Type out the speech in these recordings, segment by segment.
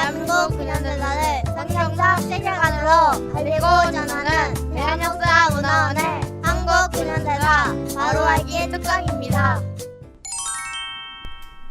대한민국 근현대사를 성경적 세계관으로 알리고 전하는 대한역사문화원의 한국 근현대사 바로 알기 특강입니다.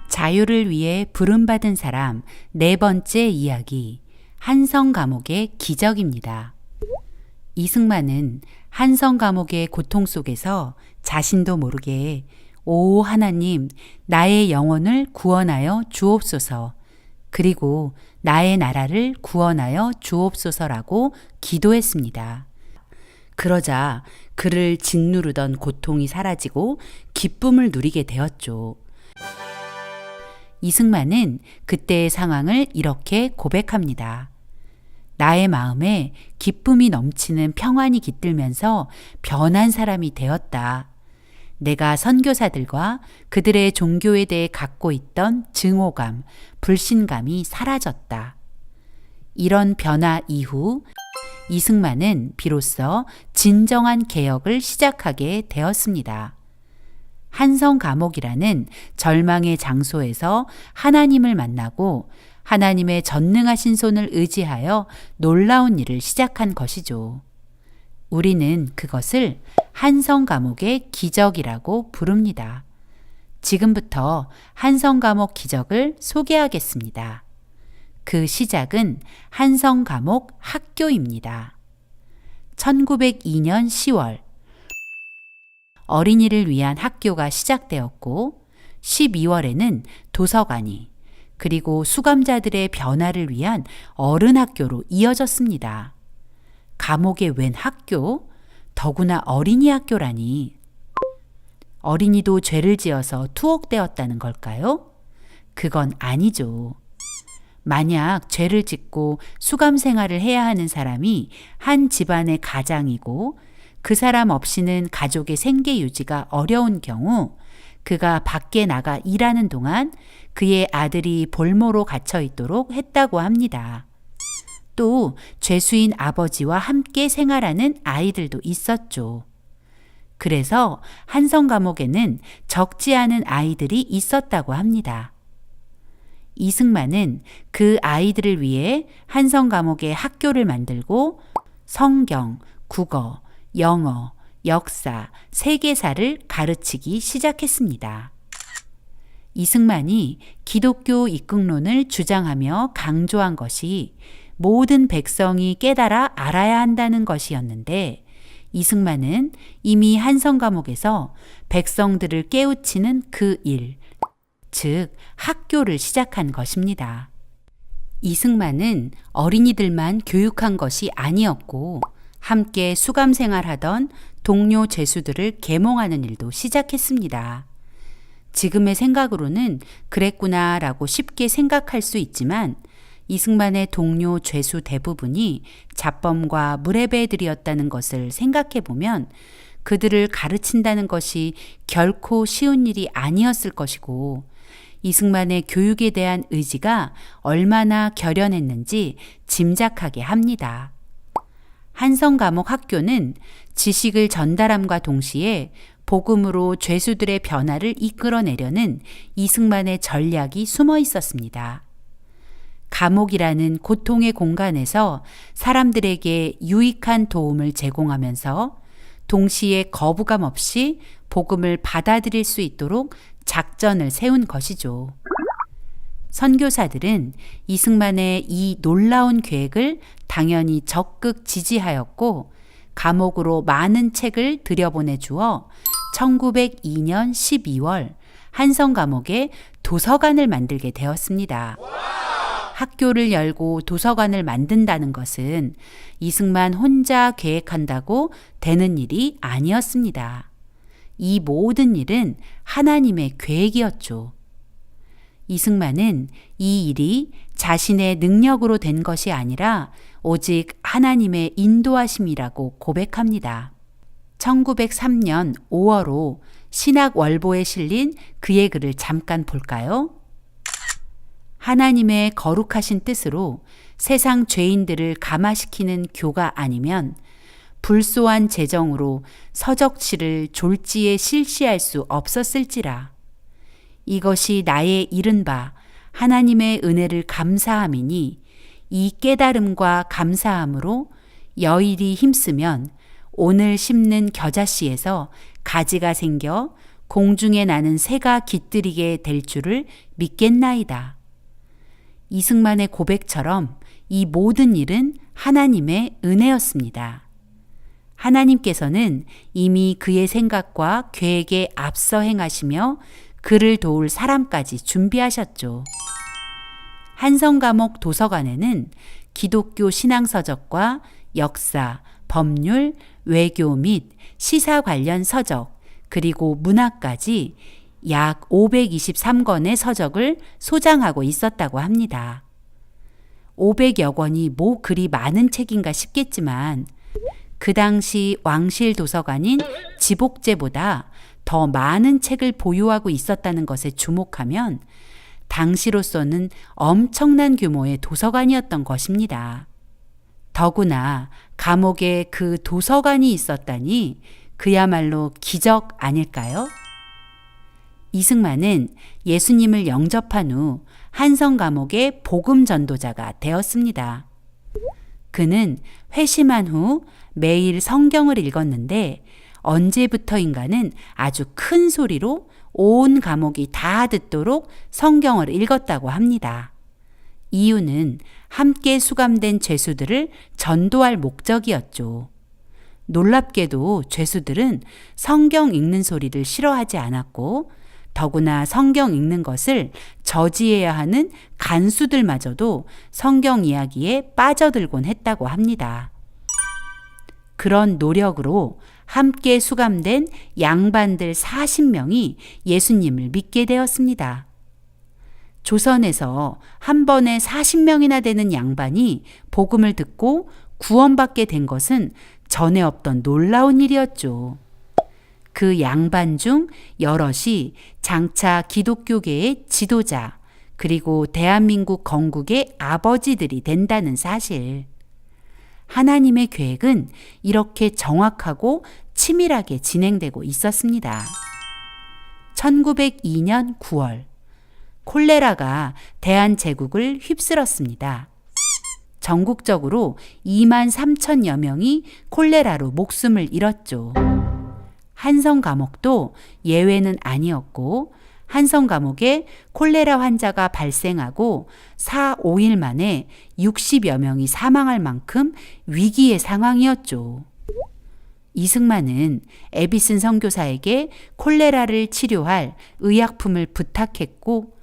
자유를 위해 부름받은 사람 네 번째 이야기, 한성 감옥의 기적입니다. 이승만은 한성 감옥의 고통 속에서 자신도 모르게 오 하나님, 나의 영혼을 구원하여 주옵소서, 그리고 나의 나라를 구원하여 주옵소서라고 기도했습니다. 그러자 그를 짓누르던 고통이 사라지고 기쁨을 누리게 되었죠. 이승만은 그때의 상황을 이렇게 고백합니다. 나의 마음에 기쁨이 넘치는 평안이 깃들면서 변한 사람이 되었다. 내가 선교사들과 그들의 종교에 대해 갖고 있던 증오감, 불신감이 사라졌다. 이런 변화 이후 이승만은 비로소 진정한 개혁을 시작하게 되었습니다. 한성 감옥이라는 절망의 장소에서 하나님을 만나고 하나님의 전능하신 손을 의지하여 놀라운 일을 시작한 것이죠. 우리는 그것을 한성 감옥의 기적이라고 부릅니다. 지금부터 한성 감옥 기적을 소개하겠습니다. 그 시작은 한성 감옥 학교입니다. 1902년 10월 어린이를 위한 학교가 시작되었고 12월에는 도서관이 그리고 수감자들의 변화를 위한 어른 학교로 이어졌습니다. 감옥에 웬 학교? 더구나 어린이 학교라니. 어린이도 죄를 지어서 투옥되었다는 걸까요? 그건 아니죠. 만약 죄를 짓고 수감 생활을 해야 하는 사람이 한 집안의 가장이고 그 사람 없이는 가족의 생계 유지가 어려운 경우 그가 밖에 나가 일하는 동안 그의 아들이 볼모로 갇혀 있도록 했다고 합니다. 또 죄수인 아버지와 함께 생활하는 아이들도 있었죠. 그래서 한성 감옥에는 적지 않은 아이들이 있었다고 합니다. 이승만은 그 아이들을 위해 한성 감옥에 학교를 만들고 성경, 국어, 영어, 역사, 세계사를 가르치기 시작했습니다. 이승만이 기독교 입국론을 주장하며 강조한 것이 모든 백성이 깨달아 알아야 한다는 것이었는데 이승만은 이미 한성 감옥에서 백성들을 깨우치는 그 일, 즉 학교를 시작한 것입니다. 이승만은 어린이들만 교육한 것이 아니었고 함께 수감 생활하던 동료 죄수들을 계몽하는 일도 시작했습니다. 지금의 생각으로는 그랬구나라고 쉽게 생각할 수 있지만 이승만의 동료 죄수 대부분이 잡범과 무레배들이었다는 것을 생각해 보면 그들을 가르친다는 것이 결코 쉬운 일이 아니었을 것이고 이승만의 교육에 대한 의지가 얼마나 결연했는지 짐작하게 합니다. 한성 감옥 학교는 지식을 전달함과 동시에 복음으로 죄수들의 변화를 이끌어내려는 이승만의 전략이 숨어 있었습니다. 감옥이라는 고통의 공간에서 사람들에게 유익한 도움을 제공하면서 동시에 거부감 없이 복음을 받아들일 수 있도록 작전을 세운 것이죠. 선교사들은 이승만의 이 놀라운 계획을 당연히 적극 지지하였고 감옥으로 많은 책을 들여보내주어 1902년 12월 한성 감옥에 도서관을 만들게 되었습니다. 학교를 열고 도서관을 만든다는 것은 이승만 혼자 계획한다고 되는 일이 아니었습니다. 이 모든 일은 하나님의 계획이었죠. 이승만은 이 일이 자신의 능력으로 된 것이 아니라 오직 하나님의 인도하심이라고 고백합니다. 1903년 5월호 신학월보에 실린 그의 글을 잠깐 볼까요? 하나님의 거룩하신 뜻으로 세상 죄인들을 감화시키는 교가 아니면 불소한 재정으로 서적치를 졸지에 실시할 수 없었을지라. 이것이 나의 이른바 하나님의 은혜를 감사함이니 이 깨달음과 감사함으로 여일이 힘쓰면 오늘 심는 겨자씨에서 가지가 생겨 공중에 나는 새가 깃들이게 될 줄을 믿겠나이다. 이승만의 고백처럼 이 모든 일은 하나님의 은혜였습니다. 하나님께서는 이미 그의 생각과 계획에 앞서 행하시며 그를 도울 사람까지 준비하셨죠. 한성감옥 도서관에는 기독교 신앙서적과 역사, 법률, 외교 및 시사 관련 서적, 그리고 문학까지 약 523권의 서적을 소장하고 있었다고 합니다. 500여 권이 뭐 그리 많은 책인가 싶겠지만 그 당시 왕실 도서관인 지복제보다 더 많은 책을 보유하고 있었다는 것에 주목하면 당시로서는 엄청난 규모의 도서관이었던 것입니다. 더구나 감옥에 그 도서관이 있었다니 그야말로 기적 아닐까요? 이승만은 예수님을 영접한 후 한성감옥의 복음 전도자가 되었습니다. 그는 회심한 후 매일 성경을 읽었는데 언제부터인가는 아주 큰 소리로 온 감옥이 다 듣도록 성경을 읽었다고 합니다. 이유는 함께 수감된 죄수들을 전도할 목적이었죠. 놀랍게도 죄수들은 성경 읽는 소리를 싫어하지 않았고 더구나 성경 읽는 것을 저지해야 하는 간수들마저도 성경 이야기에 빠져들곤 했다고 합니다. 그런 노력으로 함께 수감된 양반들 40명이 예수님을 믿게 되었습니다. 조선에서 한 번에 40명이나 되는 양반이 복음을 듣고 구원받게 된 것은 전에 없던 놀라운 일이었죠. 그 양반 중 여럿이 장차 기독교계의 지도자, 그리고 대한민국 건국의 아버지들이 된다는 사실. 하나님의 계획은 이렇게 정확하고 치밀하게 진행되고 있었습니다. 1902년 9월, 콜레라가 대한제국을 휩쓸었습니다. 전국적으로 2만 3천여 명이 콜레라로 목숨을 잃었죠. 한성감옥도 예외는 아니었고 한성감옥에 콜레라 환자가 발생하고 4, 5일 만에 60여 명이 사망할 만큼 위기의 상황이었죠. 이승만은 에비슨 선교사에게 콜레라를 치료할 의약품을 부탁했고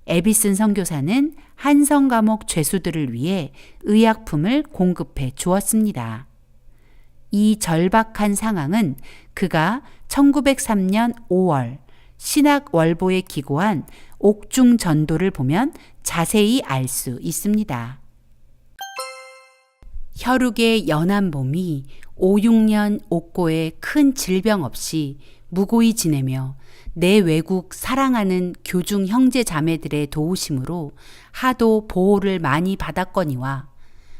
에비슨 선교사는 한성감옥 죄수들을 위해 의약품을 공급해 주었습니다. 이 절박한 상황은 그가 1903년 5월 신학월보에 기고한 옥중 전도를 보면 자세히 알 수 있습니다. 혈육의 연한 봄이 5, 6년 옥고에 큰 질병 없이 무고히 지내며 내 외국 사랑하는 교중 형제 자매들의 도우심으로 하도 보호를 많이 받았거니와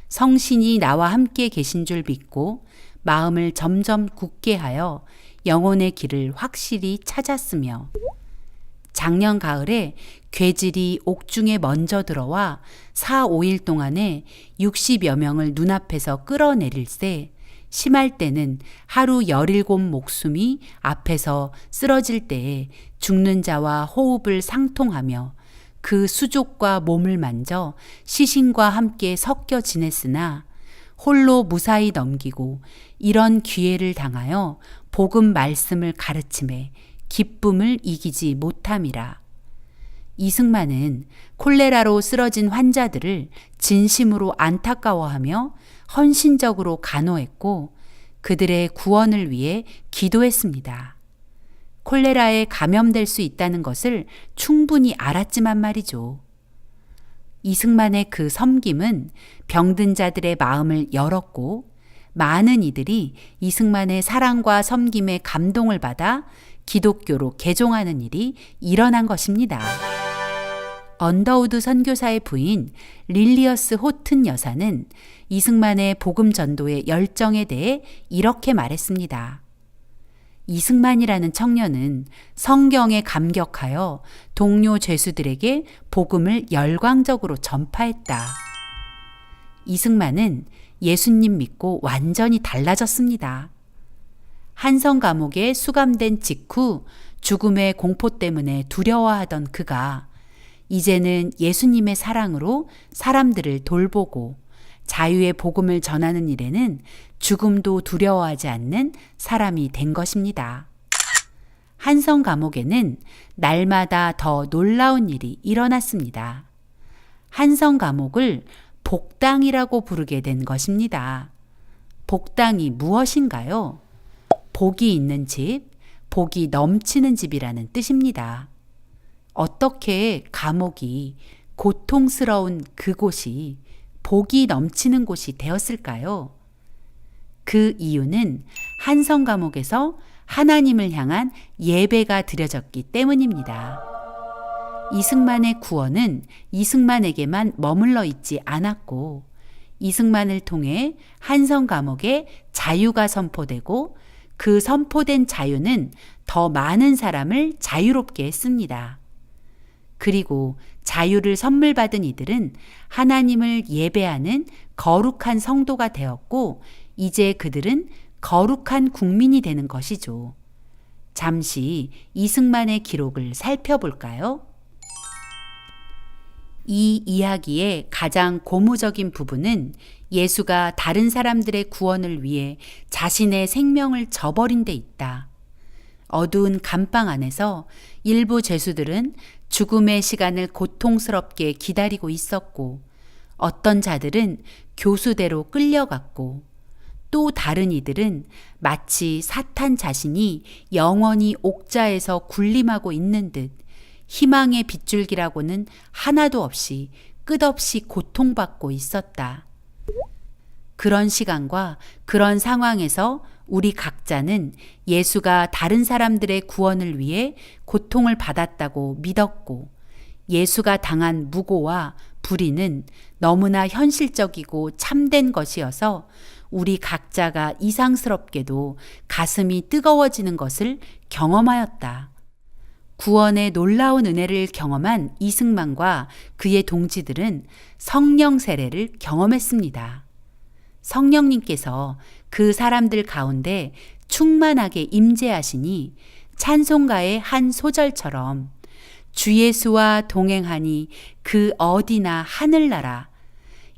성신이 나와 함께 계신 줄 믿고 마음을 점점 굳게 하여 영혼의 길을 확실히 찾았으며 작년 가을에 괴질이 옥중에 먼저 들어와 4, 5일 동안에 60여 명을 눈앞에서 끌어내릴세 심할 때는 하루 17 목숨이 앞에서 쓰러질 때에 죽는 자와 호흡을 상통하며 그 수족과 몸을 만져 시신과 함께 섞여 지냈으나 홀로 무사히 넘기고 이런 기회를 당하여 복음 말씀을 가르침에 기쁨을 이기지 못함이라. 이승만은 콜레라로 쓰러진 환자들을 진심으로 안타까워하며 헌신적으로 간호했고 그들의 구원을 위해 기도했습니다. 콜레라에 감염될 수 있다는 것을 충분히 알았지만 말이죠. 이승만의 그 섬김은 병든 자들의 마음을 열었고 많은 이들이 이승만의 사랑과 섬김에 감동을 받아 기독교로 개종하는 일이 일어난 것입니다. 언더우드 선교사의 부인 릴리어스 호튼 여사는 이승만의 복음 전도의 열정에 대해 이렇게 말했습니다. 이승만이라는 청년은 성경에 감격하여 동료 죄수들에게 복음을 열광적으로 전파했다. 이승만은 예수님 믿고 완전히 달라졌습니다. 한성 감옥에 수감된 직후 죽음의 공포 때문에 두려워하던 그가 이제는 예수님의 사랑으로 사람들을 돌보고 자유의 복음을 전하는 일에는 죽음도 두려워하지 않는 사람이 된 것입니다. 한성 감옥에는 날마다 더 놀라운 일이 일어났습니다. 한성 감옥을 복당이라고 부르게 된 것입니다. 복당이 무엇인가요? 복이 있는 집, 복이 넘치는 집이라는 뜻입니다. 어떻게 감옥이 고통스러운 그곳이 복이 넘치는 곳이 되었을까요? 그 이유는 한성 감옥에서 하나님을 향한 예배가 드려졌기 때문입니다. 이승만의 구원은 이승만에게만 머물러 있지 않았고 이승만을 통해 한성 감옥에 자유가 선포되고 그 선포된 자유는 더 많은 사람을 자유롭게 했습니다. 그리고 자유를 선물 받은 이들은 하나님을 예배하는 거룩한 성도가 되었고 이제 그들은 거룩한 국민이 되는 것이죠. 잠시 이승만의 기록을 살펴볼까요? 이 이야기의 가장 고무적인 부분은 예수가 다른 사람들의 구원을 위해 자신의 생명을 저버린 데 있다. 어두운 감방 안에서 일부 죄수들은 죽음의 시간을 고통스럽게 기다리고 있었고 어떤 자들은 교수대로 끌려갔고 또 다른 이들은 마치 사탄 자신이 영원히 옥자에서 군림하고 있는 듯 희망의 빗줄기라고는 하나도 없이 끝없이 고통받고 있었다. 그런 시간과 그런 상황에서 우리 각자는 예수가 다른 사람들의 구원을 위해 고통을 받았다고 믿었고 예수가 당한 무고와 불의는 너무나 현실적이고 참된 것이어서 우리 각자가 이상스럽게도 가슴이 뜨거워지는 것을 경험하였다. 구원의 놀라운 은혜를 경험한 이승만과 그의 동지들은 성령 세례를 경험했습니다. 성령님께서 그 사람들 가운데 충만하게 임재하시니 찬송가의 한 소절처럼 주 예수와 동행하니 그 어디나 하늘나라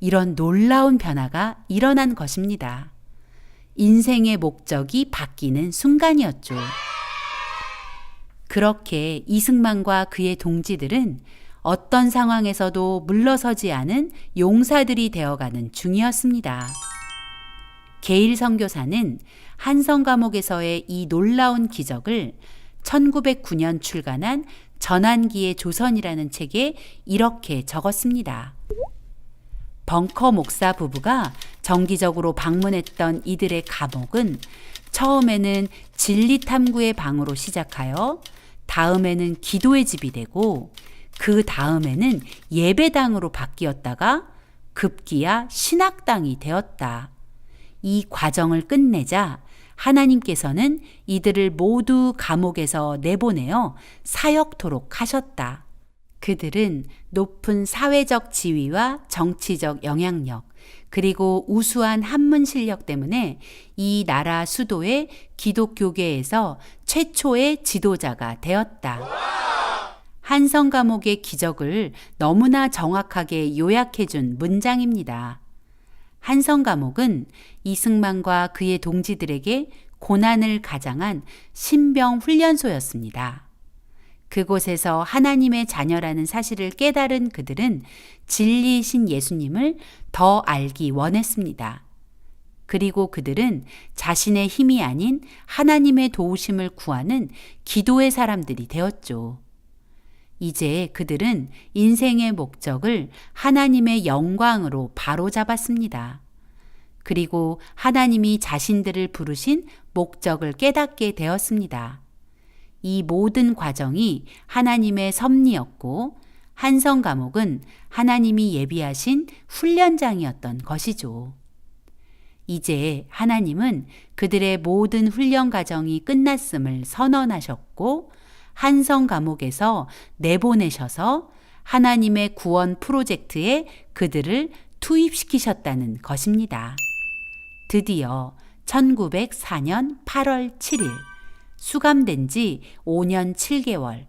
이런 놀라운 변화가 일어난 것입니다. 인생의 목적이 바뀌는 순간이었죠. 그렇게 이승만과 그의 동지들은 어떤 상황에서도 물러서지 않은 용사들이 되어가는 중이었습니다. 게일 선교사는 한성 감옥에서의 이 놀라운 기적을 1909년 출간한 전환기의 조선이라는 책에 이렇게 적었습니다. 벙커 목사 부부가 정기적으로 방문했던 이들의 감옥은 처음에는 진리 탐구의 방으로 시작하여 다음에는 기도의 집이 되고 그 다음에는 예배당으로 바뀌었다가 급기야 신학당이 되었다. 이 과정을 끝내자 하나님께서는 이들을 모두 감옥에서 내보내어 사역토록 하셨다. 그들은 높은 사회적 지위와 정치적 영향력, 그리고 우수한 한문 실력 때문에 이 나라 수도의 기독교계에서 최초의 지도자가 되었다. 한성 감옥의 기적을 너무나 정확하게 요약해준 문장입니다. 한성 감옥은 이승만과 그의 동지들에게 고난을 가장한 신병 훈련소였습니다. 그곳에서 하나님의 자녀라는 사실을 깨달은 그들은 진리이신 예수님을 더 알기 원했습니다. 그리고 그들은 자신의 힘이 아닌 하나님의 도우심을 구하는 기도의 사람들이 되었죠. 이제 그들은 인생의 목적을 하나님의 영광으로 바로잡았습니다. 그리고 하나님이 자신들을 부르신 목적을 깨닫게 되었습니다. 이 모든 과정이 하나님의 섭리였고 한성 감옥은 하나님이 예비하신 훈련장이었던 것이죠. 이제 하나님은 그들의 모든 훈련 과정이 끝났음을 선언하셨고 한성 감옥에서 내보내셔서 하나님의 구원 프로젝트에 그들을 투입시키셨다는 것입니다. 드디어 1904년 8월 7일 수감된 지 5년 7개월,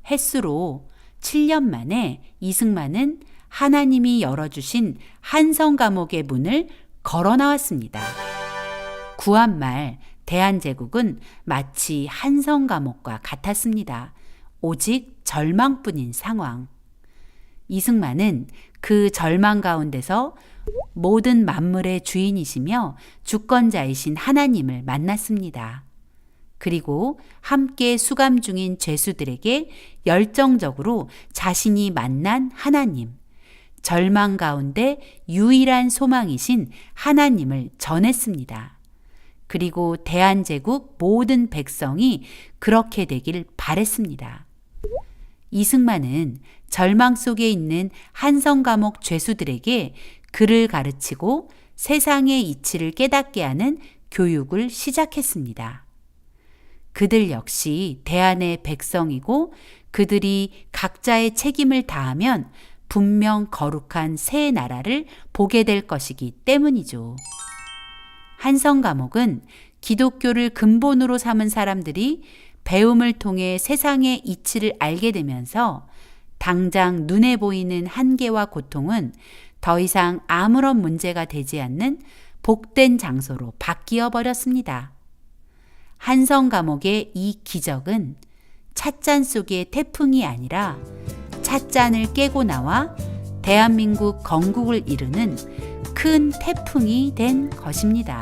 햇수로 7년 만에 이승만은 하나님이 열어주신 한성 감옥의 문을 걸어 나왔습니다. 구한 말 대한제국은 마치 한성 감옥과 같았습니다. 오직 절망뿐인 상황. 이승만은 그 절망 가운데서 모든 만물의 주인이시며 주권자이신 하나님을 만났습니다. 그리고 함께 수감 중인 죄수들에게 열정적으로 자신이 만난 하나님, 절망 가운데 유일한 소망이신 하나님을 전했습니다. 그리고 대한제국 모든 백성이 그렇게 되길 바랬습니다. 이승만은 절망 속에 있는 한성 감옥 죄수들에게 글을 가르치고 세상의 이치를 깨닫게 하는 교육을 시작했습니다. 그들 역시 대한의 백성이고 그들이 각자의 책임을 다하면 분명 거룩한 새 나라를 보게 될 것이기 때문이죠. 한성 감옥은 기독교를 근본으로 삼은 사람들이 배움을 통해 세상의 이치를 알게 되면서 당장 눈에 보이는 한계와 고통은 더 이상 아무런 문제가 되지 않는 복된 장소로 바뀌어 버렸습니다. 한성 감옥의 이 기적은 찻잔 속의 태풍이 아니라 찻잔을 깨고 나와 대한민국 건국을 이루는 큰 태풍이 된 것입니다.